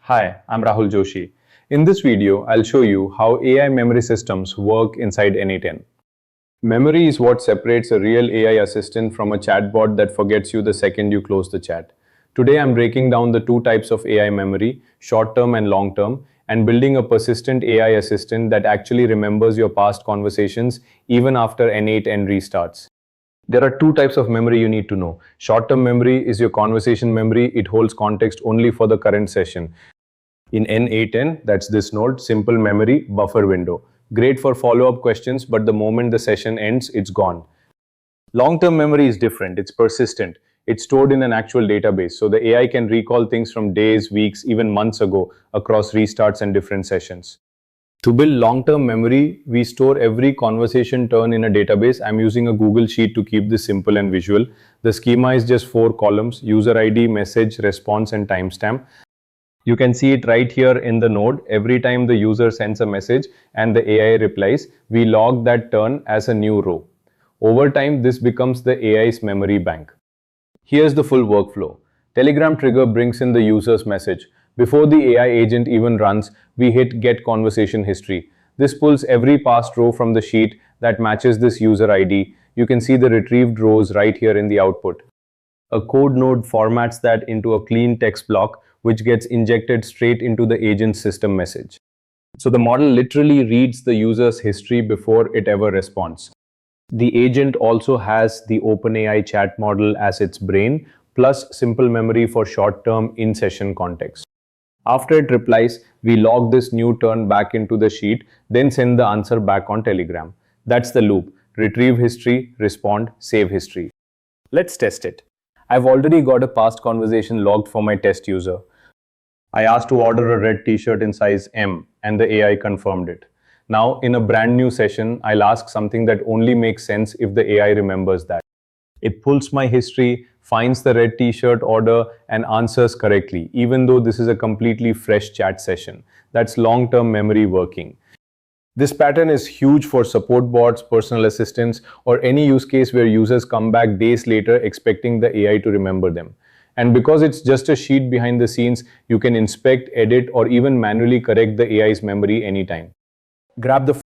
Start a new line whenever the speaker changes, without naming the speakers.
Hi, I'm Rahul Joshi. In this video, I'll show you how AI memory systems work inside n8n. Memory is what separates a real AI assistant from a chatbot that forgets you the second you close the chat. Today, I'm breaking down the two types of AI memory, short-term and long-term, and building a persistent AI assistant that actually remembers your past conversations even after n8n restarts. There are two types of memory you need to know. Short-term memory is your conversation memory. It holds context only for the current session. In n8n, that's this node, simple memory buffer window. Great for follow-up questions, but the moment the session ends, it's gone. Long-term memory is different. It's persistent. It's stored in an actual database, so the AI can recall things from days, weeks, even months ago across restarts and different sessions. To build long-term memory, we store every conversation turn in a database. I'm using a Google Sheet to keep this simple and visual. The schema is just 4 columns: user ID, message, response, and timestamp. You can see it right here in the node. Every time the user sends a message and the AI replies, we log that turn as a new row. Over time, this becomes the AI's memory bank. Here's the full workflow. Telegram trigger brings in the user's message. Before the AI agent even runs, we hit Get Conversation History. This pulls every past row from the sheet that matches this user ID. You can see the retrieved rows right here in the output. A code node formats that into a clean text block, which gets injected straight into the agent's system message. So the model literally reads the user's history before it ever responds. The agent also has the OpenAI chat model as its brain, plus simple memory for short-term in-session context. After it replies, we log this new turn back into the sheet, then send the answer back on Telegram. That's the loop. Retrieve history, respond, save history. Let's test it. I've already got a past conversation logged for my test user. I asked to order a red t-shirt in size M, and the AI confirmed it. Now, in a brand new session, I'll ask something that only makes sense if the AI remembers that. It pulls my history, finds the red t-shirt order, and answers correctly, even though this is a completely fresh chat session. That's long-term memory working. This pattern is huge for support bots, personal assistants, or any use case where users come back days later expecting the AI to remember them. And because it's just a sheet behind the scenes, you can inspect, edit, or even manually correct the AI's memory anytime. Grab the